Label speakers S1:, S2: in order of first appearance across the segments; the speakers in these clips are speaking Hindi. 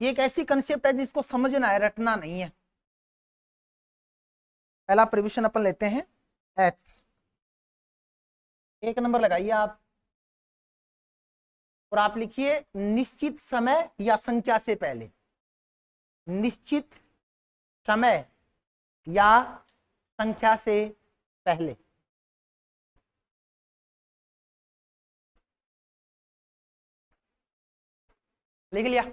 S1: ये एक ऐसी कंसेप्ट है जिसको समझना है, रटना नहीं है। पहला प्रिविशन अपन लेते हैं एच, 1 नंबर लगाइए आप, और आप लिखिए निश्चित समय या संख्या से पहले। निश्चित समय या संख्या से पहले। लिख लिया?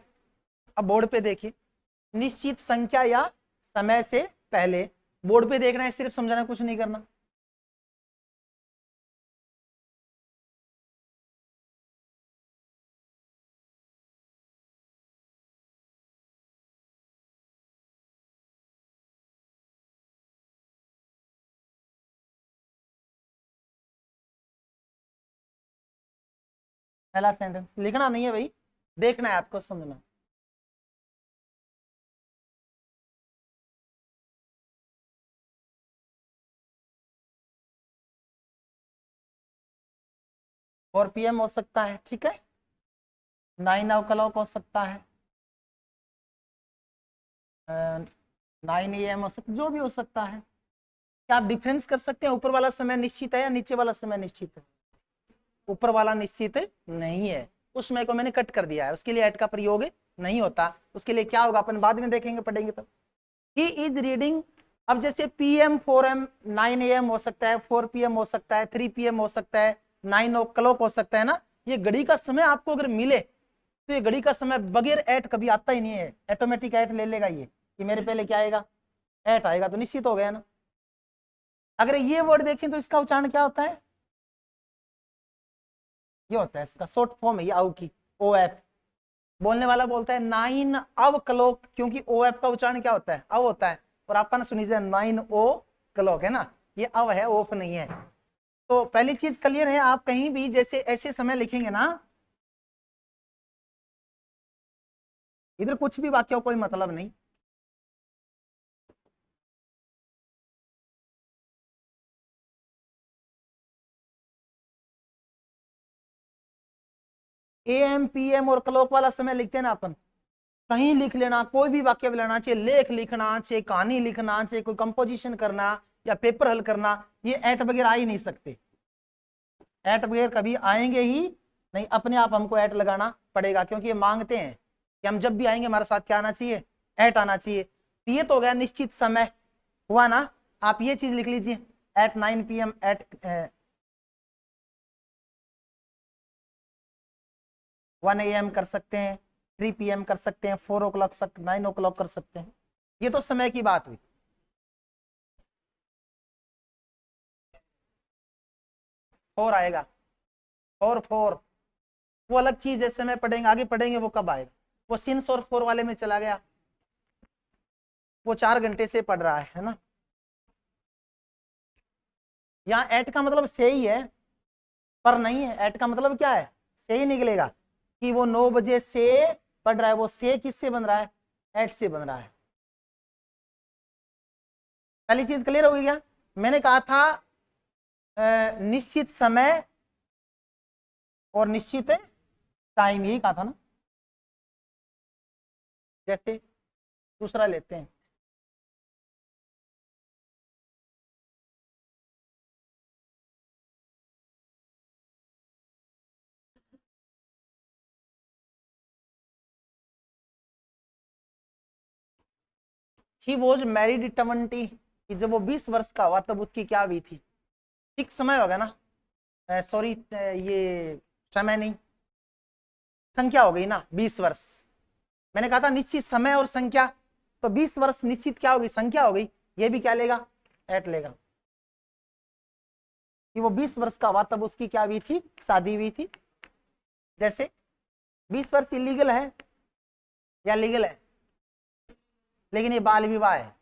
S1: अब बोर्ड पे देखिए, निश्चित संख्या या समय से पहले। बोर्ड पे देखना है, सिर्फ समझाना, कुछ नहीं करना। पहला सेंटेंस लिखना नहीं है भाई, देखना है आपको, समझना। और पीएम हो सकता है, ठीक है। 9 o'clock हो सकता है, 9 AM हो सकता, जो भी हो सकता है। क्या आप डिफरेंस कर सकते हैं, ऊपर वाला समय निश्चित है या नीचे वाला समय निश्चित है? ऊपर वाला निश्चित नहीं है, उस समय को मैंने कट कर दिया है, उसके लिए एट का प्रयोग नहीं होता। उसके लिए क्या होगा अपन बाद में देखेंगे, पढ़ेंगे तब। He is reading. अब जैसे PM 4M 9 AM हो सकता है, 4 PM हो सकता है, 3 PM हो सकता है, 9 o'clock हो सकता है ना। ये घड़ी का समय आपको अगर मिले तो ये घड़ी का समय बगैर एट कभी आता ही नहीं है, ऑटोमेटिक एट ले लेगा ये कि मेरे पहले क्या आएगा, एट आएगा, तो निश्चित हो गया ना। अगर ये वर्ड देखें तो इसका उच्चारण क्या होता है, ये होता है, इसका शॉर्ट फॉर्म है ये आउ की, OF। बोलने वाला बोलता है 9 o'clock, क्योंकि OF का उच्चारण क्या होता है, अव होता है। और आपने सुनी से 9 o'clock है ना, ये अव है, ऑफ नहीं है। तो पहली चीज क्लियर है, आप कहीं भी जैसे ऐसे समय लिखेंगे ना, इधर कुछ भी वाक्य कोई मतलब नहीं। AM PM और क्लॉक वाला समय लिखते हैं ना अपन, कहीं लिख लेना, कोई भी वाक्य बनाना, चाहे लेख लिखना, चाहे कहानी लिखना, चाहे कोई कंपोजिशन करना या पेपर हल करना, ये एट बगैर आ ही नहीं सकते। एट बगैर कभी आएंगे ही नहीं, अपने आप हमको एट लगाना पड़ेगा, क्योंकि ये मांगते हैं कि हम जब भी आएंगे हमारे साथ क्या आना चाहिए, एट आना चाहिए। तो ये तो हो गया निश्चित समय, हुआ ना। आप ये चीज लिख लीजिए, एट 9 PM, एट 1 AM कर सकते हैं, 3 PM कर सकते हैं, 4 o'clock 9 o'clock कर सकते हैं। ये तो समय की बात हुई। फोर आएगा, फोर वो अलग चीज है, समय पढ़ेंगे, आगे पढ़ेंगे वो कब आएगा। वो सिंस और फोर वाले में चला गया, वो 4 घंटे से पढ़ रहा है ना। यहाँ एट का मतलब से ही है, पर नहीं है। एट का मतलब क्या है, से ही निकलेगा कि वो 9 बजे से पढ़ रहा है। वो से किससे बन रहा है, एट से बन रहा है। पहली चीज क्लियर हो गई क्या? मैंने कहा था निश्चित समय और निश्चित टाइम, यही कहा था ना। जैसे दूसरा लेते हैं, ही वॉज मैरिड 20, कि जब वो 20 वर्ष का हुआ तब उसकी क्या हुई थी। ठीक समय होगा ना, सॉरी ये समय नहीं, संख्या हो गई ना, 20 वर्ष। मैंने कहा था निश्चित समय और संख्या, तो 20 वर्ष निश्चित क्या होगी, संख्या हो गई। ये भी क्या लेगा, एट लेगा, कि वो 20 वर्ष का हुआ तब उसकी क्या हुई थी, शादी हुई थी। जैसे 20 वर्ष इलीगल है या लीगल है, लेकिन ये बाल विवाह है।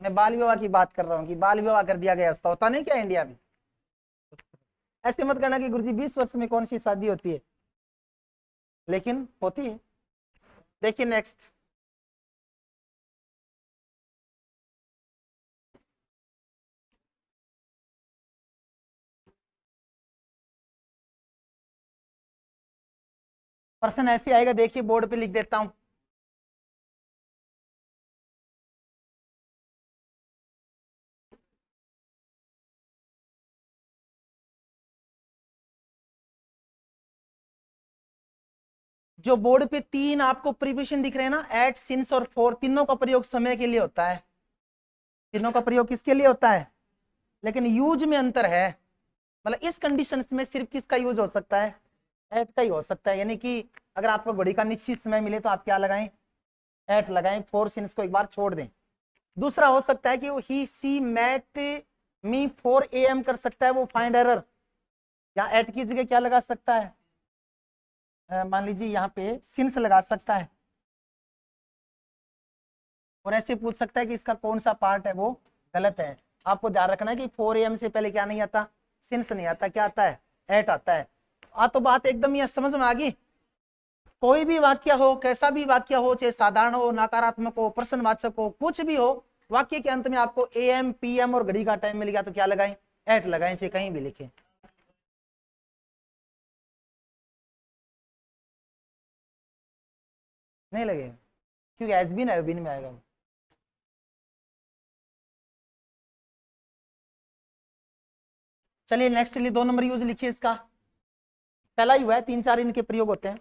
S1: मैं बाल विवाह की बात कर रहा हूँ कि बाल विवाह कर दिया गया, उसका होता नहीं क्या इंडिया में। ऐसे मत करना कि गुरुजी 20 वर्ष में कौन सी शादी होती है, लेकिन होती है। देखिए नेक्स्ट, प्रश्न ऐसे आएगा, देखिए बोर्ड पे लिख देता हूं। जो बोर्ड पे तीन आपको प्रीपोजिशन दिख रहे हैं ना, एट, सिंस और फॉर, तीनों का प्रयोग समय के लिए होता है। तीनों का प्रयोग किसके लिए होता है? लेकिन यूज में अंतर है। मतलब इस कंडीशन में सिर्फ किसका यूज हो सकता है? एट का ही हो सकता है। यानी कि अगर आपको घड़ी का निश्चित समय मिले तो आप क्या लगाएं? एट लगाएं। फोर सिंस को एक बार छोड़ दें। दूसरा हो सकता है कि ही सी मेट मी 4 AM कर सकता है वो फाइंड एरर। यहाँ एट की जगह क्या लगा सकता है? मान लीजिए यहाँ पे सिंस लगा सकता है, और ऐसे पूछ सकता है कि इसका कौन सा पार्ट है वो गलत है। आपको ध्यान रखना है कि 4 AM से पहले क्या नहीं आता? सिंस नहीं आता। क्या आता है? एट आता है। तो बात एकदम यह समझ में आ गई। कोई भी वाक्य हो, कैसा भी वाक्य हो, चाहे साधारण हो, नकारात्मक हो, प्रश्नवाचक हो, कुछ भी हो, वाक्य के अंत में आपको AM PM और घड़ी का टाइम मिल गया तो क्या लगाएं? एट लगाएं, चाहे कहीं भी लिखें। नहीं लगेगा क्योंकि एज बीन है, बीन में आएगा। चलिए नेक्स्ट लिए 2 नंबर यूज लिखिए इसका। पहला ही हुआ है, 3-4 इनके प्रयोग होते हैं।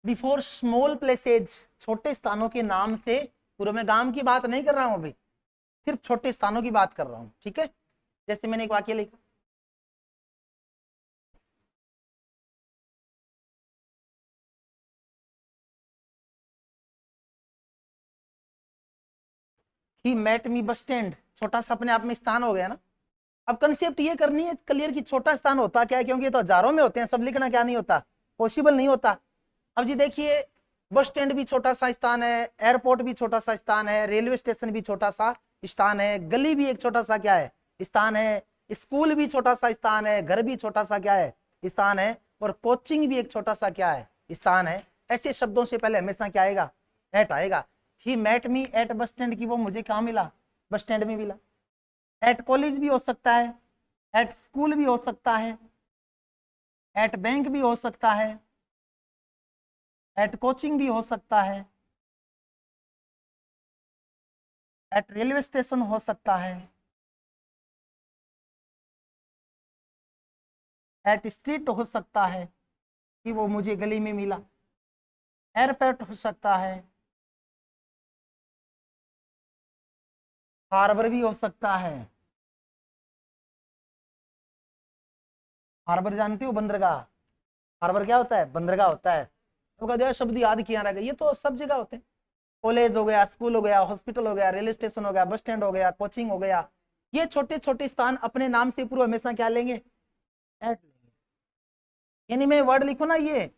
S1: बिफोर स्मॉल प्लेसेज, छोटे स्थानों के नाम से पूर्व में। गांव की बात नहीं कर रहा हूं अभी, सिर्फ छोटे स्थानों की बात कर रहा हूं। ठीक है, जैसे मैंने एक वाक्य लिखा, ही मेट मी बस स्टैंड। छोटा सा अपने आप में स्थान हो गया ना। अब कंसेप्ट ये करनी है क्लियर कि छोटा स्थान होता क्या है, क्योंकि ये तो हजारों में होते हैं, सब लिखना क्या नहीं होता? पॉसिबल नहीं होता। अब जी देखिए, बस स्टैंड भी छोटा सा स्थान है, एयरपोर्ट भी छोटा सा स्थान है, रेलवे स्टेशन भी छोटा सा स्थान है, गली भी एक छोटा सा क्या है? स्थान है, स्कूल भी छोटा सा स्थान है, घर भी छोटा सा क्या है? स्थान है, और कोचिंग भी एक छोटा सा क्या है? स्थान है। ऐसे शब्दों से पहले हमेशा क्या आएगा? एट आएगा। He met me at bus stand की वो मुझे कहाँ मिला? बस स्टैंड में मिला। एट कॉलेज भी हो सकता है, एट स्कूल भी हो सकता है, एट बैंक भी हो सकता है, एट कोचिंग भी हो सकता है, एट रेलवे स्टेशन हो सकता है, एट स्ट्रीट हो सकता है कि वो मुझे गली में मिला, एयरपोर्ट हो सकता है, हार्बर भी हो सकता है। हार्बर जानते हो? बंदरगाह। हार्बर क्या होता है? बंदरगाह होता है। तो कहते हैं शब्द याद किया रहेगा, ये तो सब जगह होते हैं। कॉलेज हो गया, स्कूल हो गया, हॉस्पिटल हो गया, रेलवे स्टेशन हो गया, बस स्टैंड हो गया, कोचिंग हो गया। ये छोटे छोटे स्थान अपने नाम से पूर्व हमेशा क्या लेंगे? एट लेंगे। यानी मैं वर्ड लिखू ना, ये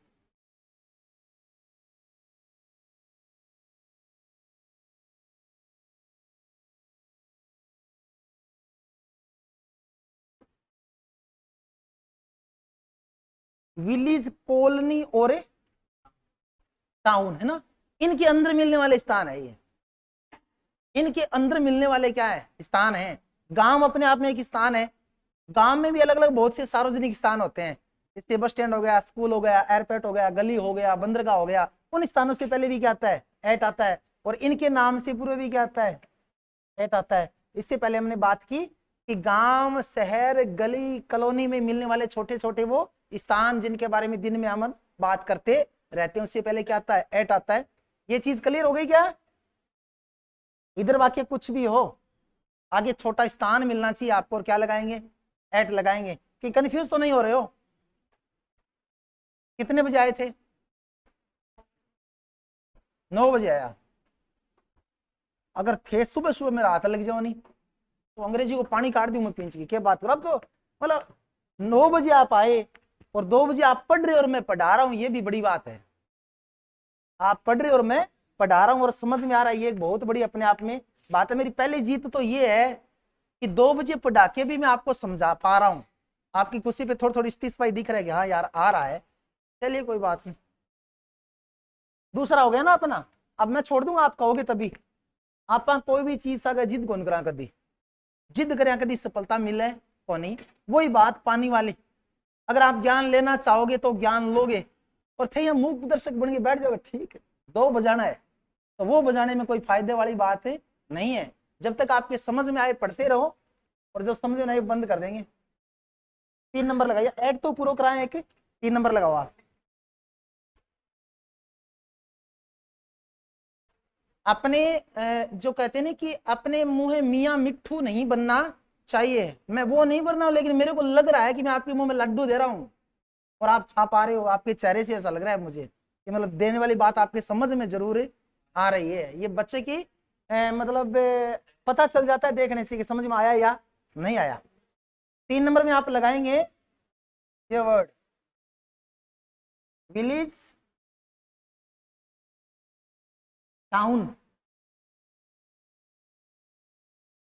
S1: विलेज, कॉलोनी और टाउन है ना, इनके अंदर मिलने वाले स्थान है ये। इनके अंदर मिलने वाले क्या है? स्थान है। गांव अपने आप में एक स्थान है। गांव में भी अलग अलग बहुत से सार्वजनिक स्थान होते हैं, जैसे बस स्टैंड हो गया, स्कूल हो गया, एयरपोर्ट हो गया, गली हो गया, बंदरगाह हो गया। उन स्थानों से पहले भी क्या आता है? एट आता है। और इनके नाम से पूर्व भी क्या आता है? एट आता है। इससे पहले हमने बात की कि गांव, शहर, गली, कॉलोनी में मिलने वाले छोटे छोटे वो स्थान जिनके बारे में दिन में हम बात करते रहते हैं, उससे पहले क्या आता है? एट आता है। ये चीज क्लियर हो गई क्या? इधर वाक्य कुछ भी हो, आगे छोटा स्थान मिलना चाहिए आपको, और क्या लगाएंगे? एट लगाएंगे। कि कंफ्यूज तो नहीं हो रहे हो? कितने बजे आए थे? 9 बजे आया। अगर थे सुबह सुबह मेरा हाथ लग जाओ नहीं तो अंग्रेजी को पानी काट दी मैं पिंच की। क्या बात करो। अब तो मतलब 9 बजे आप आए और 2 बजे आप पढ़ रहे और मैं पढ़ा रहा हूँ, ये भी बड़ी बात है। आप पढ़ रहे और मैं पढ़ा रहा हूँ और समझ में आ रहा है, ये एक बहुत बड़ी अपने आप में बात है। मेरी पहली जीत तो ये है कि 2 बजे पढ़ा के भी मैं आपको समझा पा रहा हूँ। आपकी कुर्सी पे थोड़ी थोड़ी स्टिस्फाई दिख रहा है कि हाँ यार आ रहा है। चलिए कोई बात नहीं। दूसरा हो गया ना अपना। अब मैं छोड़ दूंगा, आप कहोगे तभी। आप कोई भी चीज अगर जिद कौन करा कदी, जिद करें कदी सफलता मिले को नहीं। वही बात पानी वाली, अगर आप ज्ञान लेना चाहोगे तो ज्ञान लोगे, और थे मूक दर्शक बन के बैठ जाओगे, ठीक है दो बजाना है तो वो बजाने में कोई फायदे वाली बात नहीं है। जब तक आपके समझ में आए पढ़ते रहो, और जब समझ में नहीं बंद कर देंगे। 3 नंबर लगाइए, ऐड तो पूरा कराए एक, 3 नंबर लगाओ आप। अपने जो कहते हैं ना कि अपने मुंह मियाँ मिट्ठू नहीं बनना चाहिए, मैं वो नहीं बनना, लेकिन मेरे को लग रहा है कि मैं आपके मुंह में लड्डू दे रहा हूँ और आप खा पा रहे हो। आपके चेहरे से ऐसा लग रहा है मुझे कि मतलब देने वाली बात आपके समझ में जरूर आ रही है। ये बच्चे की मतलब पता चल जाता है देखने से कि समझ में आया या नहीं आया। 3 नंबर में आप लगाएंगे ये वर्ड विलेज, टाउन,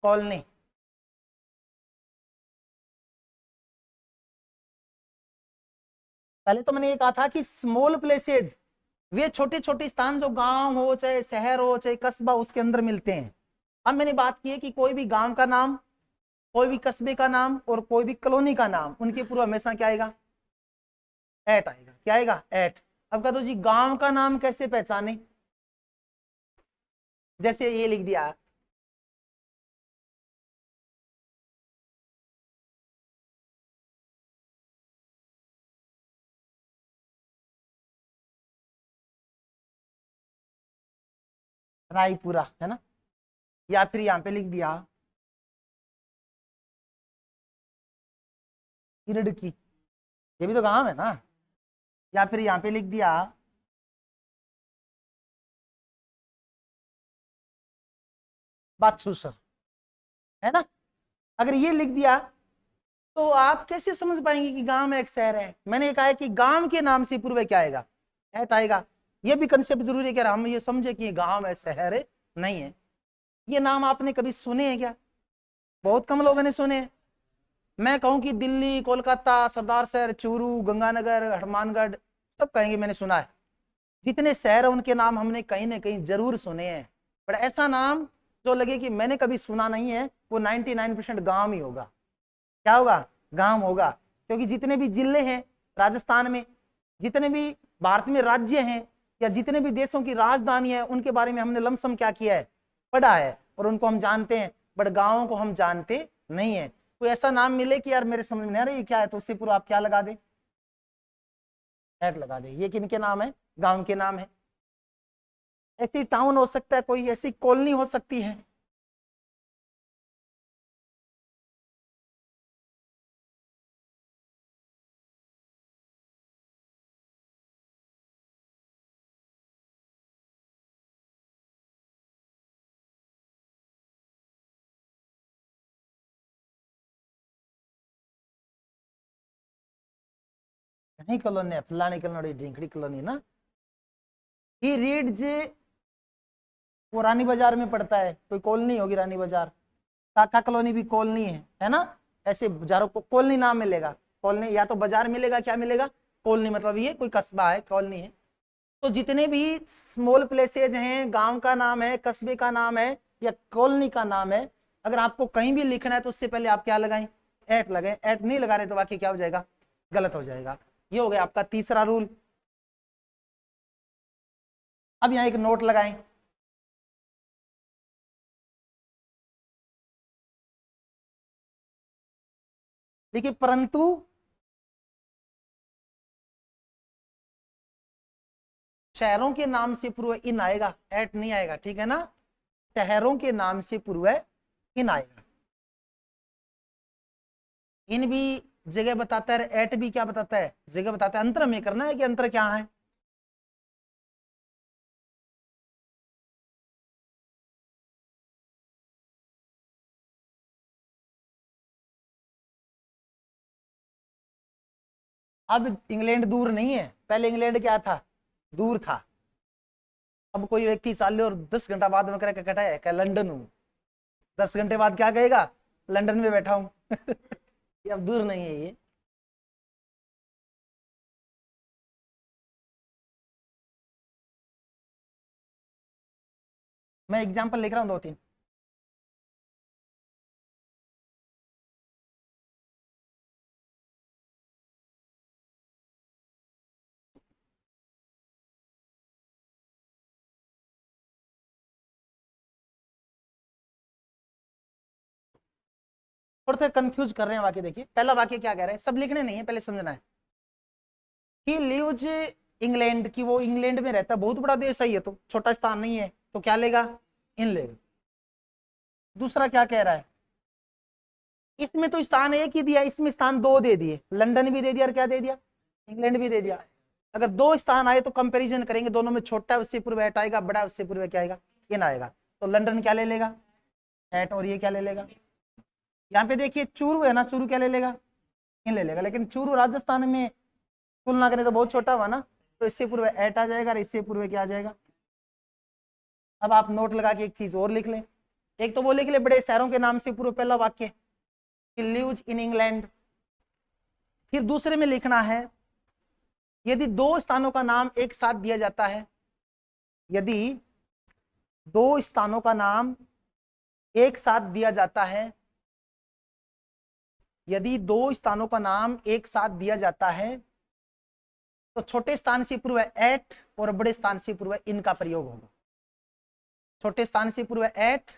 S1: कॉलोनी। पहले तो मैंने ये कहा था कि स्मॉल प्लेसेज, वे छोटे छोटे स्थान जो गांव हो चाहे शहर हो चाहे कस्बा उसके अंदर मिलते हैं। अब मैंने बात की है कि कोई भी गांव का नाम, कोई भी कस्बे का नाम और कोई भी कॉलोनी का नाम, उनके पूर्व हमेशा क्या आएगा, एट आएगा। क्या आएगा, एट। अब कह दो जी गांव का नाम कैसे पहचाने, जैसे ये लिख दिया रायपुरा, है ना, या फिर यहां पे लिख दिया इरडकी, ये भी तो गांव है ना, या फिर यहां पे लिख दिया बातसूसर, है ना। अगर ये लिख दिया तो आप कैसे समझ पाएंगे कि गांव में एक शहर है। मैंने कहा है कि गांव के नाम से पूर्व क्या आएगा, एट आएगा। ये भी कंसेप्ट जरूरी है कि हम ये समझे कि ये गांव है शहर है नहीं है। ये नाम आपने कभी सुने हैं क्या, बहुत कम लोगों ने सुने हैं। मैं कहूं कि दिल्ली, कोलकाता, सरदार शहर, चूरू, गंगानगर, हनुमानगढ़, सब कहेंगे मैंने सुना है। जितने शहर है उनके नाम हमने कहीं ना कहीं जरूर सुने हैं, पर ऐसा नाम जो लगे कि मैंने कभी सुना नहीं है, वो 99% गांव ही होगा। क्या होगा, गांव होगा। क्योंकि जितने भी जिले हैं राजस्थान में, जितने भी भारत में राज्य हैं, या जितने भी देशों की राजधानी है, उनके बारे में हमने लमसम क्या किया है, पढ़ा है, और उनको हम जानते हैं, बट गांवों को हम जानते नहीं है। कोई ऐसा नाम मिले कि यार मेरे समझ में नहीं आ रहा ये क्या है, तो उससे पूरा आप क्या लगा दे, एट लगा दे। ये किनके नाम है, गांव के नाम है। ऐसी टाउन हो सकता है, कोई ऐसी कॉलोनी हो सकती है। नहीं कॉलोनी है, फलानी कॉलोनी, ढिंकड़ी कॉलोनी ना। ही रीड जे, वो रानी बाजार में पड़ता है, कोई कॉलोनी होगी रानी बाजार। काका कॉलोनी भी कॉलोनी है ना। ऐसे बाजारों को कॉलोनी नाम मिलेगा, कॉलोनी या तो बाजार मिलेगा, क्या मिलेगा, कॉलोनी, मतलब ये कोई कस्बा है, कॉलोनी है। तो जितने भी स्मॉल प्लेसेज हैं, गांव का नाम है, कस्बे का नाम है, या कॉलोनी का नाम है, अगर आपको कहीं भी लिखना है तो उससे पहले आप क्या लगाएं, एट लगाएं। एट नहीं लगा रहे तो वाक्य क्या हो जाएगा, गलत हो जाएगा। ये हो गया आपका तीसरा रूल। अब यहाँ एक नोट लगाएं, देखिए परंतु शहरों के नाम से पूर्व इन आएगा, एट नहीं आएगा, ठीक है ना। शहरों के नाम से पूर्व इन आएगा। इन भी जगह बताता है, एट भी क्या बताता है, जगह बताता है। अंतर में करना है कि अंतर क्या है। अब इंग्लैंड दूर नहीं है, पहले इंग्लैंड क्या था, दूर था। अब कोई व्यक्ति चाल ले और 10 घंटा बाद में कह कटा है, क्या लंदन हूँ, 10 घंटे बाद क्या कहेगा, लंदन में बैठा हूँ। ये अब दूर नहीं है ये। मैं एग्जाम्पल लिख रहा हूँ 2-3। थोड़ा सा कंफ्यूज कर रहे हैं वाक्य। देखिए पहला वाक्य क्या कह रहे हैं, सब लिखने नहीं है, पहले समझना है। ही लिव्स इंग्लैंड, की वो इंग्लैंड में रहता है, बहुत बड़ा देश है ये तो, छोटा स्थान नहीं है, तो क्या लेगा, इन लेगा। दूसरा क्या कह रहा है, इसमें तो स्थान एक ही दिया, इसमें स्थान दो दे दिए, लंदन भी दे दिया और क्या दे दिया, इंग्लैंड भी दे दिया। अगर दो स्थान आए तो कंपैरिजन करेंगे, दोनों में छोटा है उससे पूर्व एट आएगा, बड़ा उससे पूर्व क्या आएगा, इन आएगा। तो लंदन क्या ले लेगा, एट, और ये क्या ले लेगा, यहाँ पे देखिए चूरू है ना, चूरू क्या ले लेगा, इन ले लेगा। लेकिन चूरू राजस्थान में तुलना करें तो बहुत छोटा हुआ ना, तो इससे पूर्व एट आ जाएगा और इससे पूर्व क्या आ जाएगा। अब आप नोट लगा के एक चीज और लिख लें, एक तो वो लिख ले बड़े शहरों के नाम से पूर्व पहला वाक्य, लिव्स इन इंग्लैंड। फिर दूसरे में लिखना है, यदि दो स्थानों का नाम एक साथ दिया जाता है, यदि दो स्थानों का नाम एक साथ दिया जाता है, यदि दो स्थानों का नाम एक साथ दिया जाता है, तो छोटे स्थान से पूर्व एट और बड़े स्थान से पूर्व इन का प्रयोग होगा। छोटे स्थान से पूर्व एट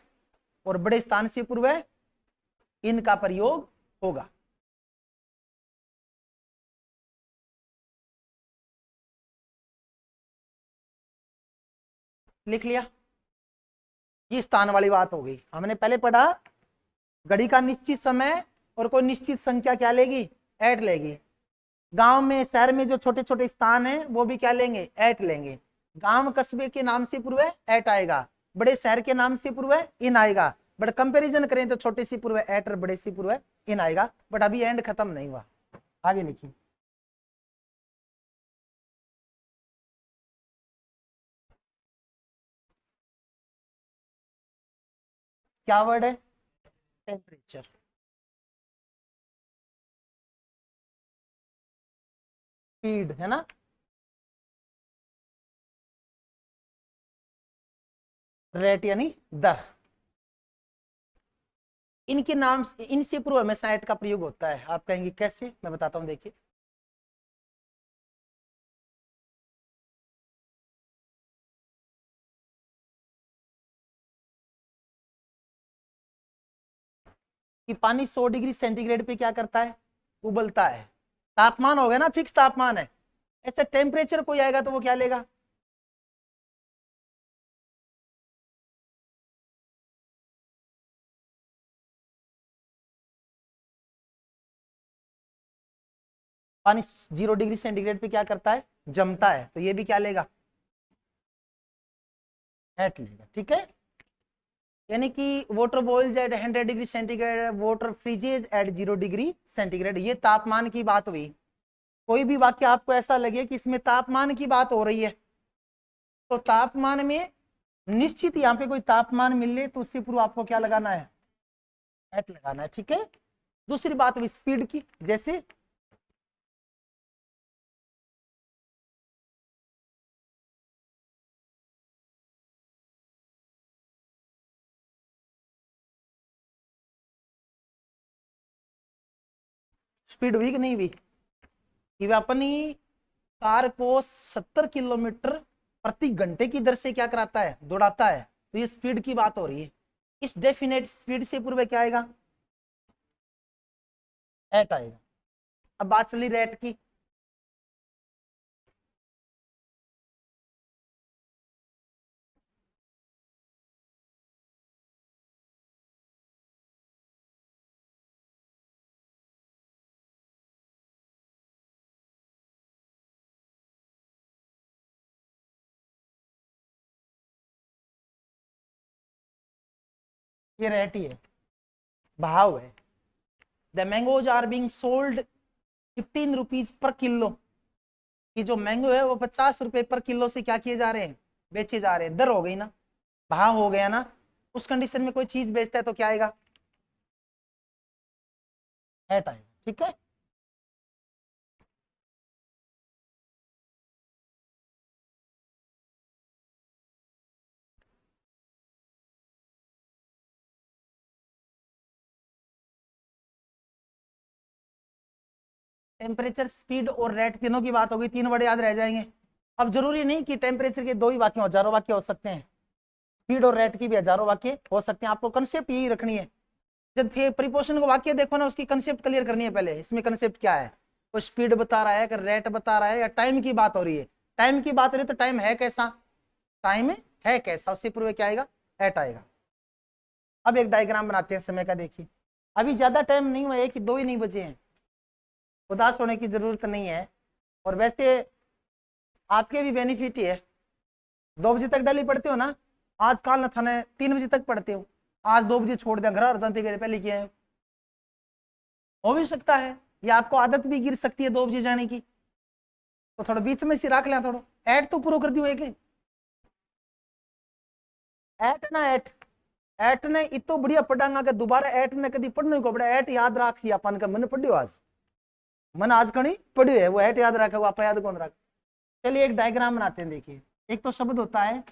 S1: और बड़े स्थान से पूर्व इन का प्रयोग होगा। लिख लिया, ये स्थान वाली बात हो गई। हमने पहले पढ़ा घड़ी का निश्चित समय और कोई निश्चित संख्या क्या लेगी, एट लेगी। गांव में शहर में जो छोटे छोटे स्थान है वो भी क्या लेंगे, एट लेंगे। गांव कस्बे के नाम से पूर्व एट आएगा, बड़े शहर के नाम से पूर्व इन आएगा। बट कंपैरिजन करें तो छोटे से पूर्व एट और बड़े से पूर्व इन आएगा। बट अभी एंड खत्म नहीं हुआ, आगे लिखिए। क्या वर्ड है, टेम्परेचर। स्पीड है ना, रेट यानी दर। इनके नाम, इनसे पूर्व हमेशा एट का प्रयोग होता है। आप कहेंगे कैसे, मैं बताता हूं, देखिए। कि पानी 100 डिग्री सेंटीग्रेड पे क्या करता है, उबलता है। तापमान हो गया ना, फिक्स तापमान है। ऐसे टेम्परेचर कोई आएगा तो वो क्या लेगा, पानी 0 डिग्री सेंटीग्रेड पे क्या करता है, जमता है, तो ये भी क्या लेगा, एट लेगा। ठीक है, यानी कि water boils at 100 degree centigrade, water freezes at 0 degree centigrade. ये तापमान की बात हुई। कोई भी वाक्य आपको ऐसा लगे कि इसमें तापमान की बात हो रही है, तो तापमान में निश्चित यहाँ पे कोई तापमान मिले तो उससे पूर्व आपको क्या लगाना है, एट लगाना है। ठीक है, दूसरी बात हुई स्पीड की, जैसे स्पीड हुई कि नहीं हुई, कि वह अपनी कार को 70 किलोमीटर प्रति घंटे की दर से क्या कराता है, दौड़ाता है। तो ये स्पीड की बात हो रही है। इस डेफिनेट स्पीड से पूर्व क्या आएगा, एट आएगा। अब बात चली रेट की। ये रेट ही है, भाव है। The mangoes are being sold 15 rupees per kilo. कि जो मैंगो है वो 50 रुपए पर किलो से क्या किए जा रहे हैं, बेचे जा रहे हैं। दर हो गई ना, भाव हो गया ना। उस कंडीशन में कोई चीज बेचता है तो क्या आएगा, एट आएगा। ठीक है, टेम्परेचर, स्पीड और रेट तीनों की बात होगी, 3 वर्ड याद रह जाएंगे। अब जरूरी नहीं कि टेम्परेचर के 2 ही वाक्य, हजारों वाक्य हो सकते हैं, स्पीड और रेट की भी हजारों वाक्य हो सकते हैं। आपको कंसेप्ट यही रखनी है, जब प्रीपोजिशन को वाक्य देखो ना, उसकी कंसेप्ट क्लियर करनी है पहले, इसमें कंसेप्ट क्या है, कोई स्पीड बता रहा है, कि रेट बता रहा है, या टाइम की बात हो रही है। टाइम की बात हो रही है तो टाइम है कैसा, टाइम है कैसा, उससे पूर्व क्या आएगा, एट आएगा। अब एक डायग्राम बनाते हैं समय का, देखिए अभी ज्यादा टाइम नहीं हुआ है कि 2 ही नहीं बजे हैं, उदास होने की जरूरत नहीं है। और वैसे आपके भी बेनिफिट ही है, 2 बजे तक डेली पढ़ते हो ना, आज काल न थाने 3 बजे तक पढ़ते हो, आज 2 बजे छोड़ दिया, घर आ जाते पहले किए हैं, हो भी सकता है, या आपको आदत भी गिर सकती है 2 बजे जाने की, तो थोड़ा बीच में से रख लें, थोड़ा ऐड तो पूरा कर दियो एक ऐट ना ऐट ने इतो बढ़िया पढ़ांगा कि दोबारा ऐट ने कभी पढ़ने को पड़ा, ऐट याद राख सी अपन का मन पढ़ियो, आज मन आज कणी पढ़ियो है, वो ऐट याद रखा, वो आप याद कौन रख। चलिए एक डायग्राम बनाते हैं, देखिए एक तो शब्द होता है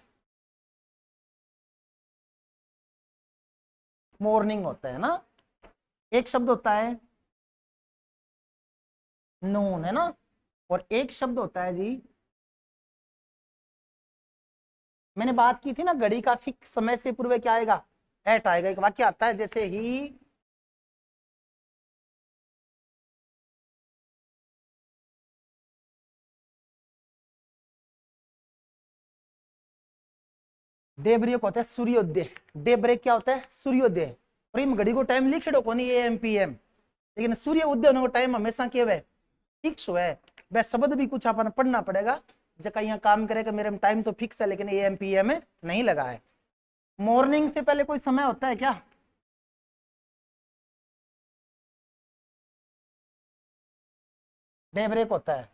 S1: मॉर्निंग, होता है ना, एक शब्द होता है नून, है ना, और एक शब्द होता है जी, मैंने बात की थी ना, घड़ी का फिक्स समय से पूर्व क्या आएगा, एट आएगा। एक वाक्य आता है जैसे ही डे ब्रेक होता है सूर्योदय, डे ब्रेक क्या होता है, सूर्योदय। और इन घड़ी को टाइम लिखे डो कोनी AM PM, लेकिन सूर्य उदय होने को टाइम हमेशा क्या है, फिक्स है। वह शब्द भी कुछ अपन पढ़ना पड़ेगा, जगह यहाँ काम करेगा, मेरे में टाइम तो फिक्स है, लेकिन AM PM में नहीं लगा है। मॉर्निंग से पहले कोई समय होता है क्या, डे ब्रेक होता है,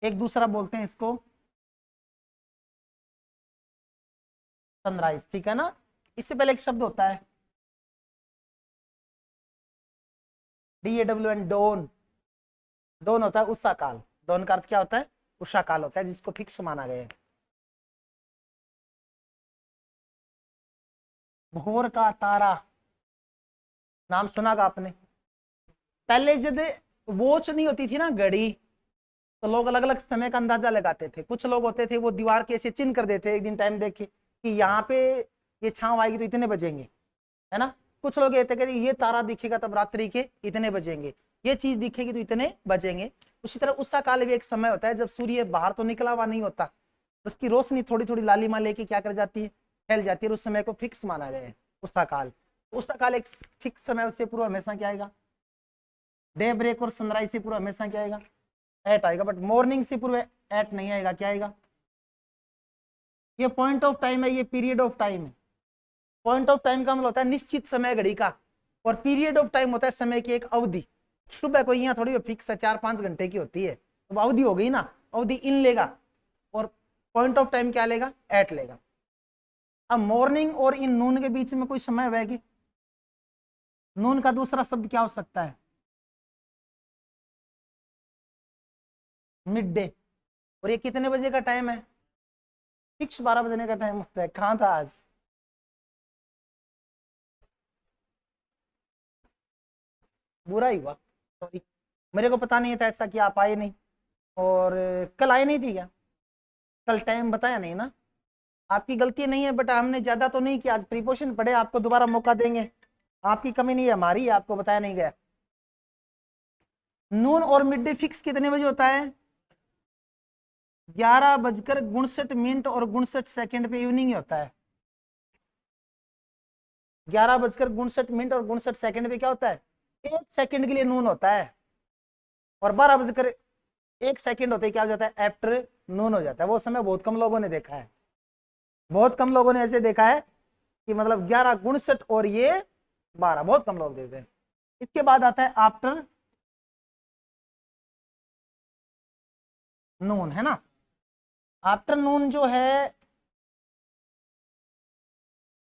S1: एक दूसरा बोलते हैं इसको सनराइज, ठीक है ना। इससे पहले एक शब्द होता है DAWN, डोन, डोन होता है उषा काल, डोन का अर्थ क्या होता है, उषा काल होता है, जिसको फिक्स माना गया है। भोर का तारा, नाम सुना आपने, पहले जब वॉच नहीं होती थी ना घड़ी, तो लोग अलग अलग समय का अंदाजा लगाते थे। कुछ लोग होते थे वो दीवार के ऐसे चिन्ह कर देते एक दिन टाइम देख के कि यहाँ पे ये छांव आएगी तो इतने बजेंगे, है ना। कुछ लोग ये थे ये तारा दिखेगा तब रात्रि के इतने बजेंगे, ये चीज दिखेगी तो इतने बजेंगे। उसी तरह उषा काल भी एक समय होता है जब सूर्य बाहर तो निकला हुआ नहीं होता, उसकी रोशनी थोड़ी थोड़ी लालिमा लेके क्या कर जाती है, फैल जाती है, उस समय को फिक्स माना गया है उषा काल। उषा काल एक फिक्स समय, उससे पूर्व हमेशा क्या आएगा, डे ब्रेक और सनराइज से पूर्व हमेशा क्या आएगा, एट आएगा। बट मॉर्निंग से पूर्व एट नहीं आएगा, क्या आएगा, ये पॉइंट ऑफ टाइम है, ये पीरियड ऑफ टाइम है। पॉइंट ऑफ टाइम का मतलब होता है निश्चित समय घड़ी का, और पीरियड ऑफ टाइम होता है समय की एक अवधि। सुबह को यहाँ थोड़ी फिक्स है 4-5 घंटे की होती है, तो अवधि हो गई ना, अवधि इन लेगा और पॉइंट ऑफ टाइम क्या लेगा, एट लेगा। अब मॉर्निंग और इन नून के बीच में कोई समय है, नून का दूसरा शब्द क्या हो सकता है, मिड डे। और ये कितने बजे का टाइम है, फिक्स 12 बजने का टाइम होता है। कहाँ था आज, बुरा ही हुआ, सॉरी, मेरे को पता नहीं था ऐसा कि आप आए नहीं, और कल आए नहीं थी क्या, कल टाइम बताया नहीं ना, आपकी गलती नहीं है, बट हमने ज्यादा तो नहीं किया, आज प्रीपोजिशन पढ़े, आपको दोबारा मौका देंगे, आपकी कमी नहीं है, हमारी, आपको बताया नहीं गया। नून और मिड डे फिक्स कितने बजे होता है, 11:59 और 59 पे इवनिंग होता है। 11:59 और 59 पे क्या होता है, 1 सेकंड के लिए नून होता है, और 12:01 होते क्या हो जाता है, आफ्टर नून हो जाता है। वो समय बहुत कम लोगों ने देखा है, बहुत कम लोगों ने ऐसे देखा है कि मतलब 11:59 और ये 12, बहुत कम लोग देखते हैं। इसके बाद आता है आफ्टर नून, है ना। आफ्टरनून जो है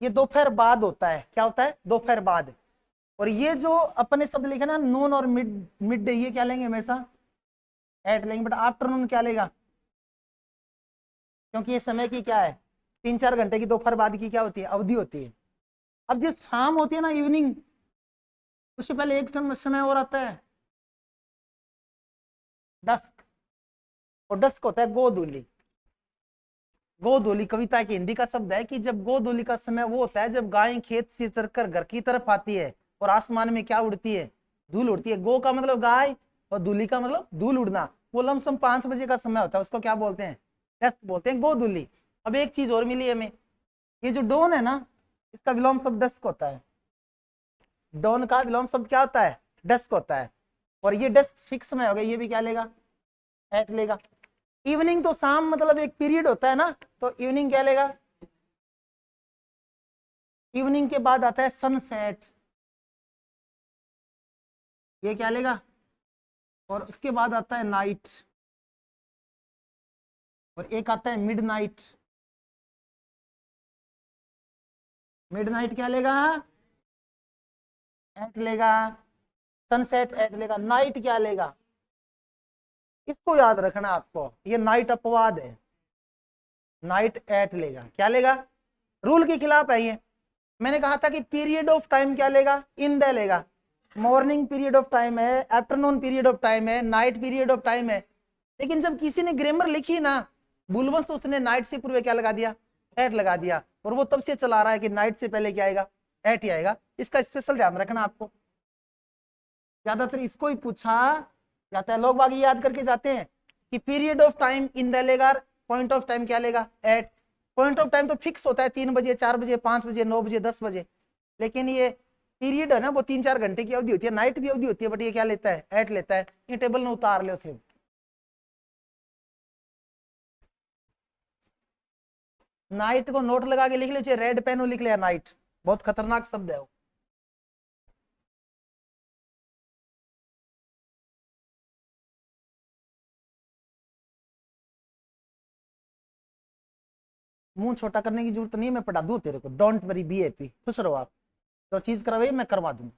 S1: ये दोपहर बाद होता है, क्या होता है, दोपहर बाद। और ये जो अपने शब्द लिखे ना नून और मिड डे, ये क्या लेंगे हमेशा, एट लेंगे, बट आफ्टरनून क्या लेगा, क्योंकि ये समय की क्या है, 3-4 घंटे की दोपहर बाद की क्या होती है, अवधि होती है। अब जिस शाम होती है ना, इवनिंग, उससे पहले एक समय और आता है डस्क, और डस्क होता है गोधूली। गोधूली कविता की हिंदी का शब्द है कि जब गोधूली का समय वो होता है जब गाय खेत से चरकर घर की तरफ आती है और आसमान में क्या उड़ती है, धूल उड़ती है। गो का मतलब गाय और धूली का मतलब धूल उड़ना। वो लमसम 5 बजे का समय होता है, उसको क्या बोलते हैं, डस्क बोलते हैं, गोधूली। अब एक चीज और मिली हमें, ये जो डॉन है ना, इसका विलोम शब्द डस्क होता है। डॉन का विलोम शब्द क्या होता है, डस्क होता है। और ये डस्क फिक्स में हो गया, ये भी क्या लेगा, एट लेगा। इवनिंग तो शाम मतलब एक पीरियड होता है ना, तो इवनिंग क्या लेगा, इवनिंग के बाद आता है सनसेट, ये क्या लेगा, और उसके बाद आता है नाइट, और एक आता है मिडनाइट। मिडनाइट क्या लेगा, एट लेगा। सनसेट एट लेगा। नाइट क्या लेगा, इसको याद रखना आपको, ये नाइट अपवाद है, नाइट एट लेगा। क्या लेगा, रूल के खिलाफ है ये। मैंने कहा था कि पीरियड ऑफ टाइम क्या लेगा, इन डे लेगा। मॉर्निंग पीरियड ऑफ टाइम है, आफ्टरनून पीरियड ऑफ टाइम है, नाइट पीरियड ऑफ टाइम है। लेकिन जब किसी ने ग्रामर लिखी ना भूलवश, उसने नाइट से पूर्व क्या लगा दिया, एट लगा दिया, और वो तब से चला रहा है कि नाइट से पहले क्या आएगा, एट ही आएगा। इसका स्पेशल ध्यान रखना आपको, ज्यादातर इसको ही पूछा जाता है। लोग बाग याद करके जाते हैं कि period of time in the लेगा, पॉइंट ऑफ टाइम क्या लेगा, एट। पॉइंट ऑफ टाइम तो फिक्स होता है, 3 बजे, 4 बजे, 5 बजे, 9 बजे, 10 बजे। लेकिन ये पीरियड है ना, वो 3-4 घंटे की अवधि होती है, नाइट भी अवधि होती है, बट ये क्या लेता है, एट लेता है। ये टेबल में उतार लो थे। नाइट को नोट लगा के लिख लो, चाहे रेड पेन लिख लिया, नाइट बहुत खतरनाक शब्द है वो। मुंह छोटा करने की जरूरत नहीं है, मैं पढ़ा दूं तेरे को, डोंट वरी, बी हैप्पी, खुश रहो आप। जो चीज करवाइए मैं करवा दूंगा।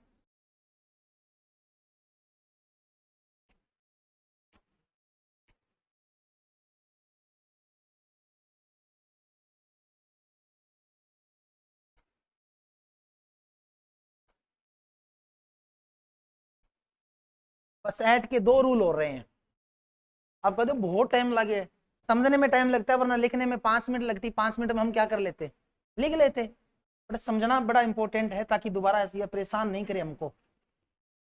S1: बस ऐड के 2 रूल हो रहे हैं। आप कहते हो बहुत टाइम लगे, समझने में टाइम लगता है, वरना लिखने में 5 मिनट लगती, 5 मिनट में हम क्या कर लेते, लिख लेते। बट समझना बड़ा इंपॉर्टेंट है, ताकि दोबारा ऐसी परेशान नहीं करे हमको।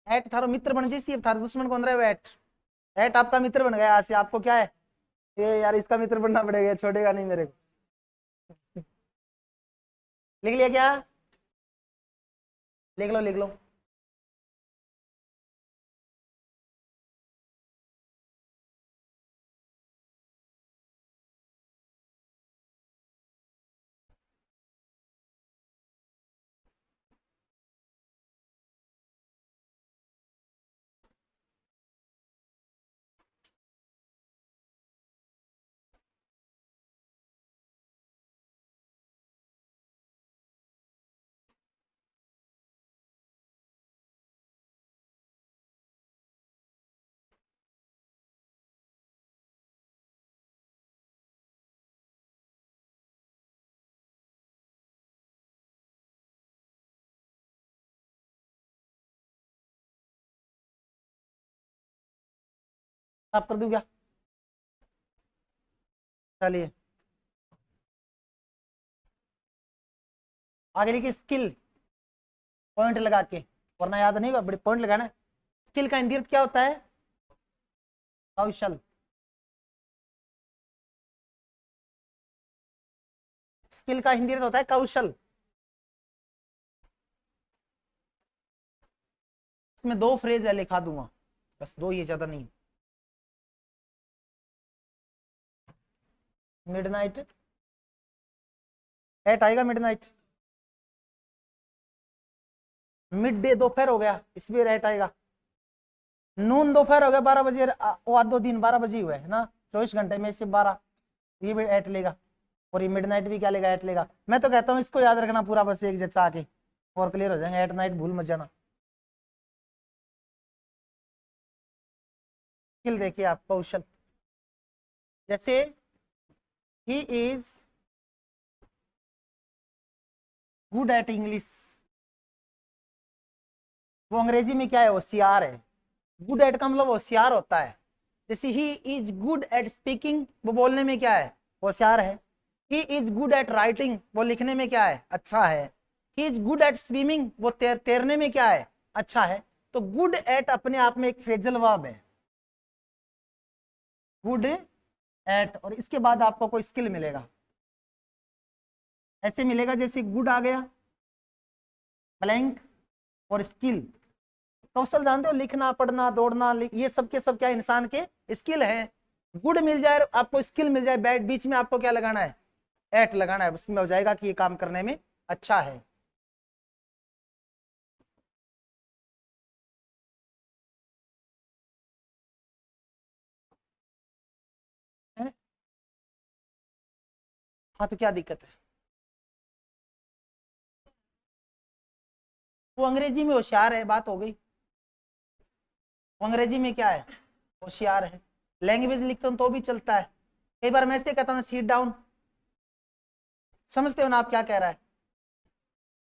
S1: ऐट थारो मित्र बन जैसी, थारो दुश्मन कौन रहे, ऐट। ऐट आपका मित्र बन गया, आज से आपको क्या है, ये यार इसका मित्र बनना पड़ेगा, छोड़ेगा नहीं मेरे को। लिख लिया क्या, लिख लो लिख लो। आप कर दूं क्या, चलिए आगे लिखिए, स्किल, पॉइंट लगा के, वरना याद नहीं होगा, बड़े पॉइंट लगाना। स्किल का इंडियन क्या होता है, कौशल। स्किल का हिंदी होता है कौशल। इसमें 2 फ्रेज है, लिखा दूंगा, बस 2 ही, ज्यादा नहीं। मिडनाइट, एट आएगा मिडनाइट। मिड डे दोपहर हो गया, इसमें एट आएगा। नून दोपहर हो गया, 12 बजे, वो आधो दिन 12 बजे हुआ है ना, 24 घंटे में से 12, ये भी एट लेगा। और ये मिडनाइट भी क्या लेगा, एट लेगा। मैं तो कहता हूँ इसको याद रखना पूरा, बस एक जैसा आके और क्लियर हो जाएंगे। एट नाइट भूल मत जाना। स्किल देखिए आप, कौशल, जैसे he is good at English, वो अंग्रेजी में क्या है, होशियार है। गुड एट का मतलब होशियार होता है। जैसे he is good at speaking, वो बोलने में क्या है, होशियार है। He is good at writing, वो लिखने में क्या है, अच्छा है। He is good at swimming, वो तैरने में क्या है, अच्छा है। तो गुड एट अपने आप में एक फ्रेजल वर्ब है, गुड एट, और इसके बाद आपको कोई स्किल मिलेगा, ऐसे मिलेगा जैसे गुड आ गया ब्लैंक और स्किल। कौशल जानते हो, लिखना पढ़ना दौड़ना, ये सब के सब क्या इंसान के स्किल है। गुड मिल जाए आपको, स्किल मिल जाए, बैड बीच में आपको क्या लगाना है, एट लगाना है, उसमें हो जाएगा कि ये काम करने में अच्छा है। हाँ तो क्या दिक्कत है, वो अंग्रेजी में होशियार है, बात हो गई। वो अंग्रेजी में क्या है, होशियार है। लैंग्वेज लिखता हूँ तो भी चलता है। कई बार मैं ऐसे कहता हूँ सीट डाउन, समझते हो ना आप क्या कह रहा है,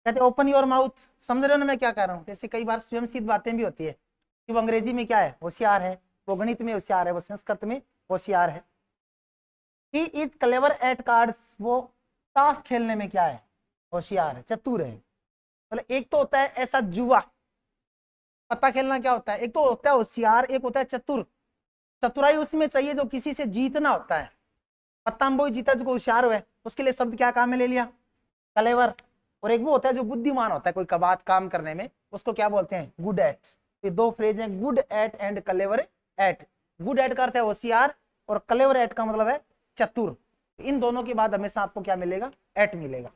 S1: कहते ओपन योर माउथ, समझ रहे हो ना मैं क्या कह रहा हूँ। जैसे कई बार स्वयं सिद्ध बातें भी होती है कि वो अंग्रेजी में क्या है, होशियार है, वो गणित में होशियार है, वो संस्कृत में होशियार है। He is clever at cards, वो ताश खेलने में क्या है, होशियार है, चतुर है। मतलब एक तो होता है ऐसा जुआ, पत्ता खेलना क्या होता है, एक तो होता है होशियार, एक होता है चतुर। चतुराई उसमें चाहिए जो किसी से जीतना होता है। पत्ता में वो जीता जो होशियार हुआ है, उसके लिए शब्द क्या काम में ले लिया, कलेवर। और एक वो होता है जो बुद्धिमान होता है कोई कबात काम करने में, उसको क्या बोलते हैं, गुड एट। ये दो फ्रेज हैं, गुड एट एंड कलेवर एट। गुड एट का अर्थ है होशियार, और कलेवर एट का मतलब है चतुर। इन दोनों के बाद हमेशा आपको क्या मिलेगा, एट मिलेगा।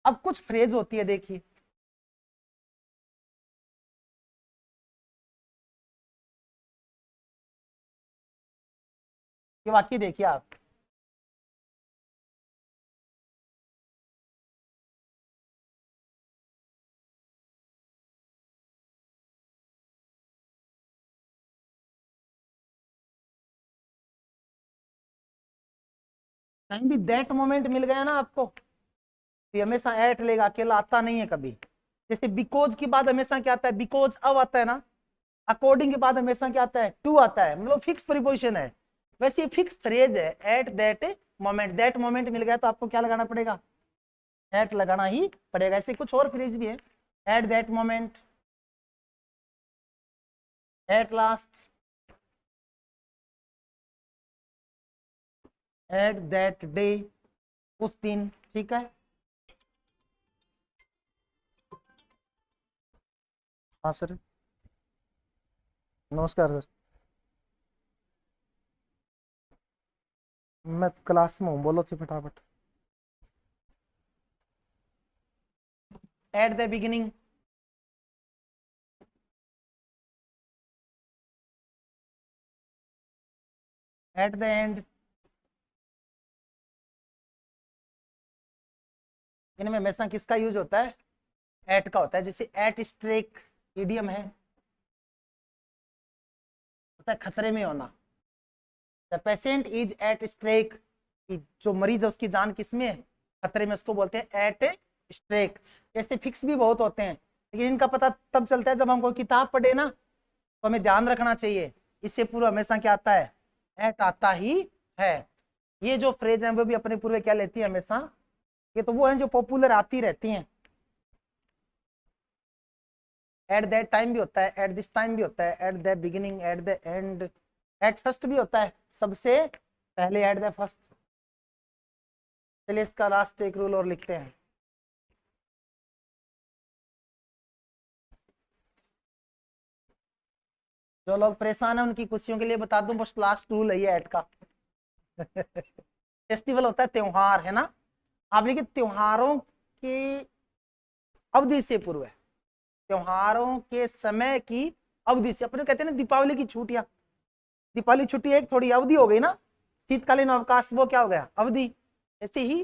S1: अब कुछ फ्रेज होती है, देखिए ये वाक्य देखिए आप, कहीं भी दैट मोमेंट मिल गया ना आपको, तो हमेशा एट लेगा, अकेला आता नहीं है कभी। जैसे बिकॉज के बाद हमेशा क्या आता है, बिकॉज अब आता है ना। अकॉर्डिंग के बाद हमेशा क्या आता है, टू आता है, मतलब फिक्स प्रीपोजिशन है। वैसे ये फिक्स फ्रेज है, at that moment. That moment मिल गया तो आपको क्या लगाना पड़ेगा, एट लगाना ही पड़ेगा। ऐसे कुछ और फ्रेज भी है, at that moment, at last, at that day, उस दिन, ठीक है। हाँ सर, नमस्कार सर। मैं क्लास में हूँ, बोलो थे फटाफट। At the beginning, at the end, इनमें हमेशा किसका यूज होता है, एट का होता है। जैसे एट स्ट्रेक इडियम है, होता है खतरे में होना। The patient is at stake, जो मरीज है उसकी जान किसमें है, खतरे में, उसको बोलते हैं एट स्ट्रेक। ऐसे फिक्स भी बहुत होते हैं, लेकिन इनका पता तब चलता है जब हम कोई किताब पढ़े ना, तो हमें ध्यान रखना चाहिए। इससे पूर्व हमेशा क्या आता है, एट आता ही है। ये जो फ्रेज है वो भी अपने पूर्व क्या लेती है हमेशा, ये तो वो है जो पॉपुलर आती रहती हैं। एट दैट टाइम भी होता है, एट दिस टाइम भी होता है, at the beginning, at the end, at first भी होता है, सबसे पहले, एट द फर्स्ट। चलिए इसका लास्ट एक रूल और लिखते हैं। जो लोग परेशान है उनकी खुशियों के लिए बता दूं, बस लास्ट रूल है ये एट का। फेस्टिवल होता है त्योहार, है ना। आप देखिए त्योहारों की अवधि से पूर्व है, त्योहारों के समय की अवधि से, अपने कहते हैं ना दीपावली की छुट्टियां, दीपावली छुट्टी एक थोड़ी अवधि हो गई ना, शीतकालीन अवकाश वो क्या हो गया, अवधि। ऐसे ही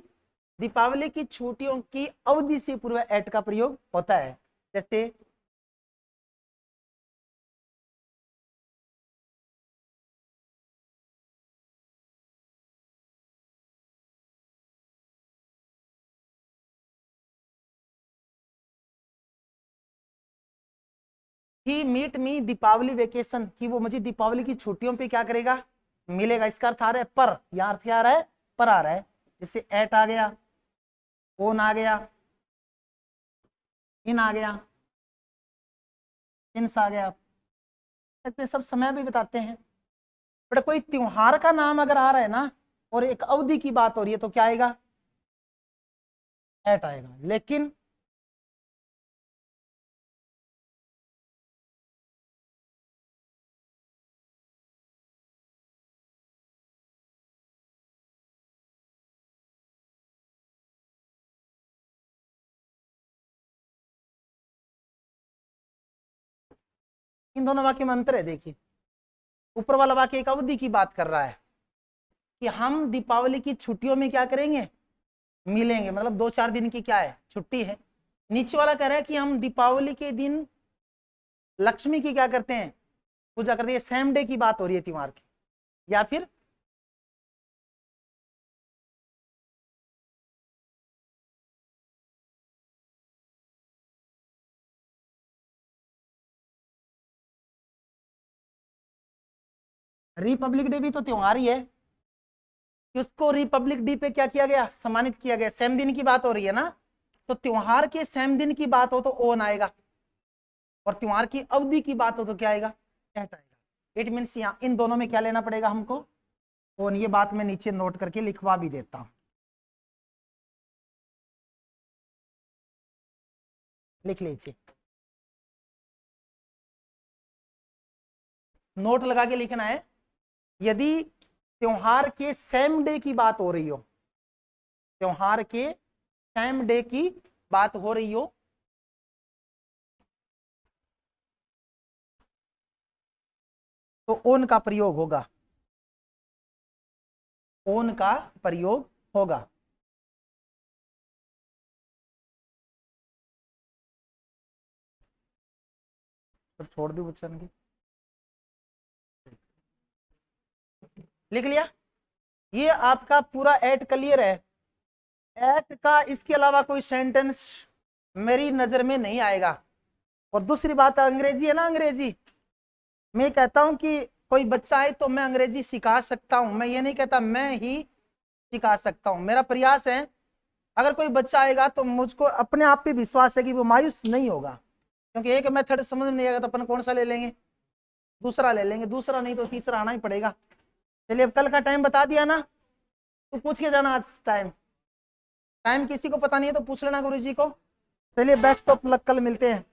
S1: दीपावली की छुट्टियों की अवधि से पूर्व एट का प्रयोग होता है। जैसे ही मीट मी दीपावली वेकेशन, कि वो मुझे दीपावली की छुट्टियों पे क्या करेगा, मिलेगा। इसका अर्थ आ रहा है पर, यहाँ अर्थ क्या आ रहा है, पर आ रहा है। जैसे एट आ गया, ओन आ गया, इन आ गया, इंस आ गया, तो सब समय भी बताते हैं। बट कोई त्योहार का नाम अगर आ रहा है ना और एक अवधि की बात हो रही है तो क्या आएगा, एट आएगा। लेकिन इन दोनों वाक्य में अंतर है। देखिए, ऊपर वाला वाक्य एक अवधि की बात कर रहा है कि हम दीपावली की छुट्टियों में क्या करेंगे, मिलेंगे, मतलब 2-4 दिन की क्या है, छुट्टी है। नीचे वाला कह रहा है कि हम दीपावली के दिन लक्ष्मी की क्या करते हैं, पूजा करते हैं। सेम डे की बात हो रही है त्योहार की, या फिर रिपब्लिक डे भी तो त्योहार ही है, कि उसको रिपब्लिक डे पे क्या किया गया, सम्मानित किया गया। सेम दिन की बात हो रही है ना, तो त्योहार के सेम दिन की बात हो तो ओन आएगा, और त्योहार की अवधि की बात हो तो क्या आएगा, एट आएगा। इट मीन्स यहाँ इन दोनों में क्या लेना पड़ेगा हमको, ओन। ये बात मैं नीचे नोट करके लिखवा भी देता हूं, लिख लीजिए, नोट लगा के लिखना है। यदि त्योहार के सेम डे की बात हो रही हो, त्योहार के सेम डे की बात हो रही हो, तो ओन का प्रयोग होगा, ओन का प्रयोग होगा। फिर छोड़ दो बच्चन की, लिख लिया। ये आपका पूरा एट क्लियर है। एट का इसके अलावा कोई सेंटेंस मेरी नजर में नहीं आएगा। और दूसरी बात, अंग्रेजी है ना, अंग्रेजी मैं कहता हूं कि कोई बच्चा आए तो मैं अंग्रेजी सिखा सकता हूं, मैं ये नहीं कहता मैं ही सिखा सकता हूं। मेरा प्रयास है, अगर कोई बच्चा आएगा तो मुझको अपने आप पे विश्वास है कि वो मायूस नहीं होगा, क्योंकि एक मेथड समझ में नहीं आएगा तो अपन कौन सा ले लेंगे, दूसरा ले लेंगे, दूसरा नहीं तो तीसरा आना ही पड़ेगा। चलिए, अब कल का टाइम बता दिया ना, तो पूछ के जाना। आज टाइम टाइम किसी को पता नहीं है तो पूछ लेना गुरु जी को। चलिए, बेस्ट ऑफ लक, कल मिलते हैं।